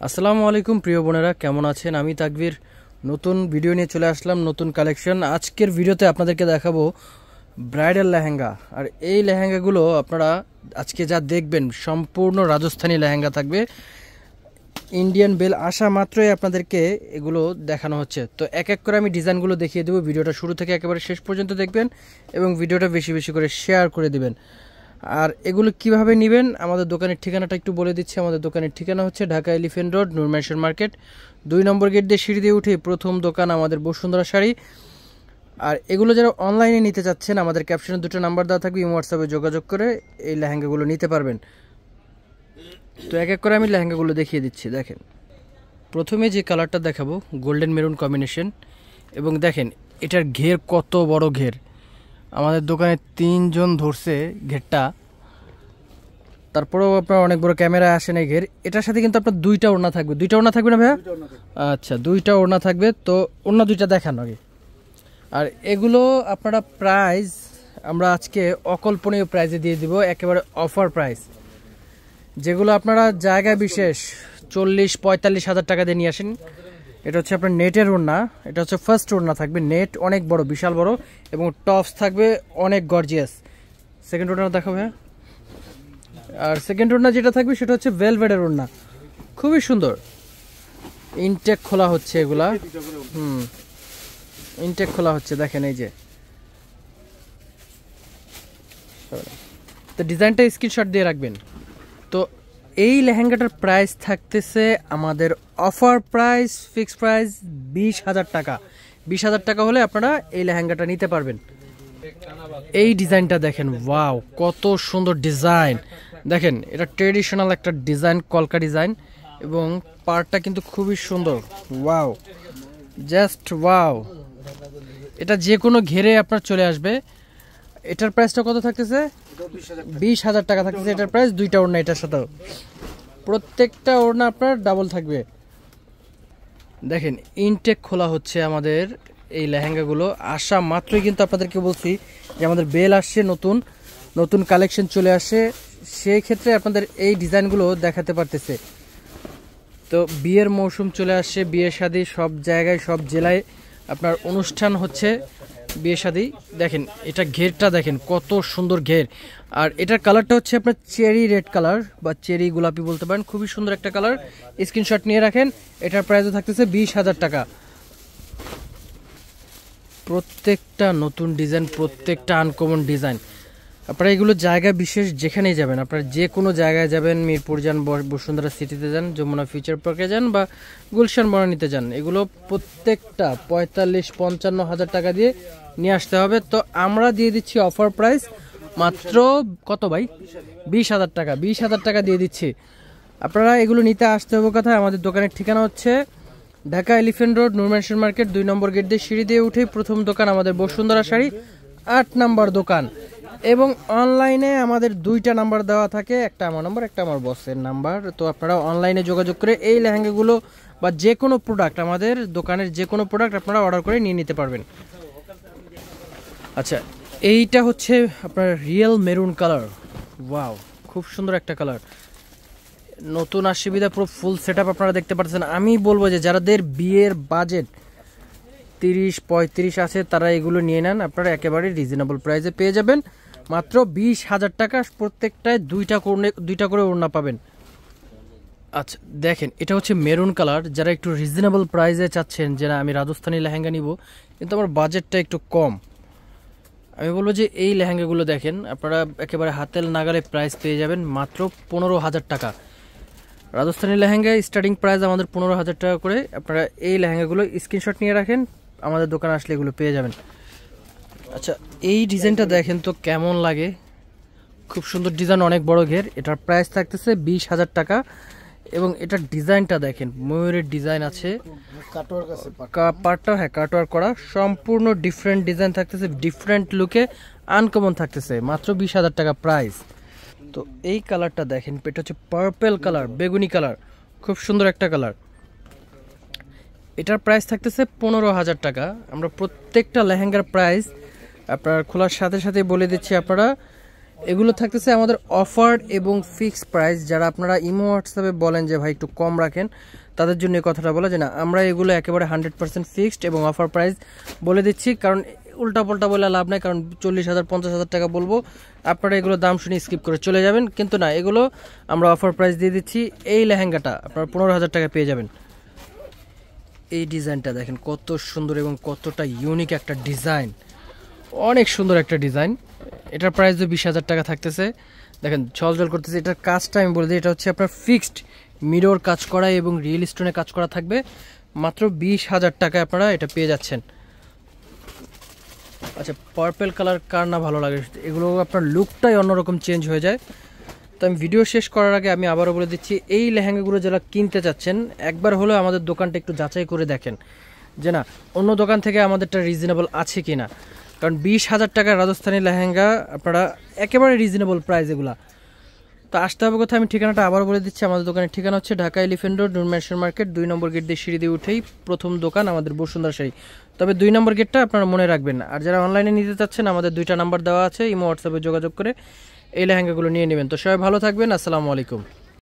আসসালামু আলাইকুম প্রিয় বোনেরা, কেমন আছেন? আমি তাকবীর নতুন ভিডিও নিয়ে চলে আসলাম, নতুন কালেকশন। আজকের ভিডিওতে আপনাদেরকে দেখাবো ব্রাইডাল লেহেঙ্গা। আর এই লেহেঙ্গাগুলো আপনারা আজকে যা দেখবেন সম্পূর্ণ রাজস্থানী লেহেঙ্গা থাকবে। ইন্ডিয়ান বেল আসা মাত্রই আপনাদেরকে এগুলো দেখানো হচ্ছে। তো এক এক করে আমি ডিজাইনগুলো দেখিয়ে দেবো। ভিডিওটা শুরু থেকে একেবারে শেষ পর্যন্ত দেখবেন এবং ভিডিওটা বেশি বেশি করে শেয়ার করে দিবেন। আর এগুলো কিভাবে নেবেন, আমাদের দোকানের ঠিকানাটা একটু বলে দিচ্ছি। আমাদের দোকানের ঠিকানা হচ্ছে ঢাকা এলিফ্যান্ট রোড, নূর মেনশন মার্কেট, 2 নম্বর গেট দিয়ে সিঁড়ি দিয়ে উঠে প্রথম দোকান আমাদের বসুন্ধরা শাড়ি। আর এগুলো যারা অনলাইনে নিতে চাচ্ছেন, আমাদের ক্যাপশনে 2টা নাম্বার দেওয়া থাকবে, হোয়াটসঅ্যাপে যোগাযোগ করে এই লেহেঙ্গাগুলো নিতে পারবেন। তো এক এক করে আমি লেহেঙ্গাগুলো দেখিয়ে দিচ্ছি। দেখেন, প্রথমে যে কালারটা দেখাবো গোল্ডেন মেরুন কম্বিনেশন, এবং দেখেন এটার ঘের কত বড় ঘের। আমাদের দোকানে 3 জন ধরছে ঘেরটা, তারপরেও আপনার অনেক বড় ক্যামেরা আসে না ঘের। এটার সাথে কিন্তু আপনার 2টা ওড়না থাকবে। 2টা ওড়না থাকবে না ভাইয়া? আচ্ছা, 2টা ওড়না থাকবে। তো ওড়না 2টা দেখান আগে। আর এগুলো আপনারা প্রাইস আমরা আজকে অকল্পনীয় প্রাইসে দিয়ে দিব, একেবারে অফার প্রাইস। যেগুলো আপনারা জায়গায় বিশেষ 40-45 হাজার টাকা দিয়ে নিয়ে আসেন। এটা হচ্ছে আপনার নেটের ওড়না, এটা হচ্ছে ফার্স্ট ওড়না থাকবে। নেট অনেক বড়, বিশাল বড়, এবং টপস থাকবে অনেক গর্জিয়াস। সেকেন্ড ওড়না দেখাবো হ্যাঁ। আর সেকেন্ড ওড়না যেটা থাকবে সেটা হচ্ছে ভেলভেটের ওড়না, খুবই সুন্দর। ইনটেক খোলা হচ্ছে এগুলা, ইনটেক খোলা হচ্ছে, দেখেন এই যে। তো ডিজাইনটা স্ক্রিনশট দিয়ে রাখবেন। তো এই লেহেঙ্গাটার প্রাইস থাকতেছে আমাদের অফার প্রাইস, ফিক্সড প্রাইস 20,000 টাকা। 20,000 টাকা হলে আপনারা এই লেহেঙ্গাটা নিতে পারবেন। এই ডিজাইনটা দেখেন, ওয়াও কত সুন্দর ডিজাইন। দেখেন এটা ট্রেডিশনাল একটা ডিজাইন, কলকা ডিজাইন, এবং পার্টটা কিন্তু খুবই সুন্দর। Wow, just wow. এটা যে কোনো ঘেরে আপনার চলে আসবে। এটার প্রাইসটা কত থাকতেছে? 20,000 টাকা থাকতেছে এটার প্রাইস। 2টা ওড়না এটার সাথেও, প্রত্যেকটা ওড়না আপনার ডাবল থাকবে। দেখেন ইনটেক খোলা হচ্ছে আমাদের এই লেহেঙ্গাগুলো। আসা মাত্রই কিন্তু আপনাদেরকে বলছি যে আমাদের বেল আসছে, নতুন নতুন কালেকশন চলে আসে, সেই ক্ষেত্রে আপনাদের এই ডিজাইনগুলো দেখাতে পারতেছে। তো বিয়ের মৌসুম চলে আসছে, বিয়ে শাদী সব জায়গায় সব জেলায় আপনার অনুষ্ঠান হচ্ছে, বিয়ে শাদী। দেখেন এটা ঘেরটা দেখেন কত সুন্দর ঘের। আর এটার কালারটা হচ্ছে আপনার চেরি রেড কালার বা চেরি গোলাপি বলতে পারেন, খুবই সুন্দর একটা কালার। স্ক্রিনশট নিয়ে রাখেন। এটার প্রাইসও থাকতেছে 20,000 টাকা। প্রত্যেকটা নতুন ডিজাইন, প্রত্যেকটা আনকমন ডিজাইন। আপনারা এগুলো জায়গা বিশেষ যেখানেই যাবেন, আপনারা যে কোনো জায়গায় যাবেন, মিরপুর যান, বসুন্ধরা সিটিতে যান, যমুনা ফিউচার পার্কে যান, বা গুলশান বনানীতে যান, এগুলো প্রত্যেকটা 45-55 হাজার টাকা দিয়ে নিয়ে আসতে হবে। তো আমরা দিয়ে দিচ্ছি অফার প্রাইস মাত্র কত ভাই? 20,000 টাকা। 20,000 টাকা দিয়ে দিচ্ছি। আপনারা এগুলো নিতে আসতে হবে কোথায়? আমাদের দোকানের ঠিকানা হচ্ছে ঢাকা এলিফ্যান্ট রোড, নূর মেনশন মার্কেট, 2 নম্বর গেট দিয়ে সিঁড়ি দিয়ে উঠে প্রথম দোকান আমাদের বসুন্ধরা শাড়ি, 8 নম্বর দোকান। এবং অনলাইনে আমাদের 2টা নাম্বার দেওয়া থাকে, একটা আমার নাম্বার, একটা আমার বসের নাম্বার। তো আপনারা অনলাইনে যোগাযোগ করে এই লেহেঙ্গাগুলো বা যে কোনো প্রোডাক্ট, আমাদের দোকানের যে কোনো প্রোডাক্ট আপনারা অর্ডার করে নিয়ে নিতে পারবেন। আচ্ছা, এইটা হচ্ছে আপনার রিয়েল মেরুন কালার। ওয়াও, খুব সুন্দর একটা কালার। নতুন আসবিধা পুরো ফুল সেট আপ আপনারা দেখতে পাচ্ছেন। আমি বলবো যে যাদের বিয়ের বাজেট 30-35 আছে, তারা এগুলো নিয়ে নেন। আপনারা একেবারে রিজনেবল প্রাইসে পেয়ে যাবেন, মাত্র 20,000 টাকা। প্রত্যেকটায় 2টা করে ওড়না পাবেন। আচ্ছা দেখেন, এটা হচ্ছে মেরুন কালার। যারা একটু রিজনেবল প্রাইসে চাচ্ছেন যে না আমি রাজস্থানী লেহেঙ্গা নিব কিন্তু আমার বাজেটটা একটু কম, আমি বলবো যে এই লেহেঙ্গাগুলো দেখেন, আপনারা একেবারে হাতের নাগালে প্রাইস পেয়ে যাবেন মাত্র 15,000 টাকা। রাজস্থানী লেহেঙ্গা স্টার্টিং প্রাইস আমাদের 15,000 টাকা করে। আপনারা এই লেহেঙ্গাগুলো স্ক্রিনশট নিয়ে রাখেন, আমাদের দোকানে আসলে এগুলো পেয়ে যাবেন। আচ্ছা, এই ডিজাইনটা দেখেন তো কেমন লাগে, খুব সুন্দর ডিজাইন, অনেক বড় ঘের। এটার প্রাইস থাকতেছে 20,000 টাকা। এবং এটার ডিজাইনটা দেখেন, ময়ূরের ডিজাইন আছে, পার্টটা হ্যাঁ কাটওয়ার্ক করা, সম্পূর্ণ ডিফারেন্ট ডিজাইন থাকতেছে, ডিফারেন্ট লুকে, আনকমন থাকতেছে, মাত্র 20,000 টাকা প্রাইস। তো এই কালারটা দেখেন, এটা হচ্ছে পার্পল কালার, বেগুনি কালার, খুব সুন্দর একটা কালার। এটার প্রাইস থাকতেছে 15,000 টাকা। আমরা প্রত্যেকটা লেহেঙ্গার প্রাইস আপনার খোলার সাথে সাথে বলে দিচ্ছি। আপনারা এগুলো থাকতেছে আমাদের অফার এবং ফিক্সড প্রাইস। যারা আপনারা ইমো হোয়াটসঅ্যাপে বলেন যে ভাই একটু কম রাখেন, তাদের জন্য এই কথাটা বলা যে না, আমরা এগুলো একেবারে 100% ফিক্সড এবং অফার প্রাইস বলে দিচ্ছি। কারণ উল্টাপাল্টা বলে লাভ নাই, কারণ 40,000 50,000 টাকা বলবো, আপনারা এগুলো দাম শুনে স্কিপ করে চলে যাবেন। কিন্তু না, এগুলো আমরা অফার প্রাইস দিয়ে দিচ্ছি। এই লেহেঙ্গাটা আপনারা 15,000 টাকা পেয়ে যাবেন। এই ডিজাইনটা দেখেন কত সুন্দর এবং কতটা ইউনিক একটা ডিজাইন, অনেক সুন্দর একটা ডিজাইন। এটার প্রাইস 20,000 টাকা থাকতেছে। দেখেন ঝলঝল করতেছে। এটার কাজটা আমি বলে দিই, এটা হচ্ছে আপনার ফিক্সড মিরর কাজ করা এবং রিয়েল স্টোনে কাজ করা থাকবে। মাত্র 20,000 টাকায় আপনারা এটা পেয়ে যাচ্ছেন। আচ্ছা, পার্পেল কালার কার না ভালো লাগে, এগুলো আপনার লুকটাই অন্যরকম চেঞ্জ হয়ে যায়। তো আমি ভিডিও শেষ করার আগে আমি আবারও বলে দিচ্ছি, এই লেহেঙ্গাগুলো যারা কিনতে চাচ্ছেন একবার হলেও আমাদের দোকানটা একটু যাচাই করে দেখেন যে না, অন্য দোকান থেকে আমাদেরটা রিজনেবল আছে কি না। কারণ 20,000 টাকার রাজস্থানী লেহেঙ্গা আপনারা একেবারে রিজনেবল প্রাইস এগুলা। তো আসতে হবে কোথায়, আমি ঠিকানাটা আবার বলে দিচ্ছি। আমাদের দোকানের ঠিকানা হচ্ছে ঢাকা এলিফ্যান্ট রোড, নূর ম্যানশন মার্কেট, 2 নম্বর গেট দিয়ে সিঁড়ি দিয়ে উঠেই প্রথম দোকান আমাদের বসুন্ধরা শাড়ি। তবে 2 নম্বর গেটটা আপনারা মনে রাখবেন। আর যারা অনলাইনে নিতে চাচ্ছেন, আমাদের 2টা নাম্বার দেওয়া আছে, ইমো হোয়াটসঅ্যাপে যোগাযোগ করে এই লেহেঙ্গাগুলো নিয়ে নেবেন। তো সবাই ভালো থাকবেন, আসসালামু আলাইকুম।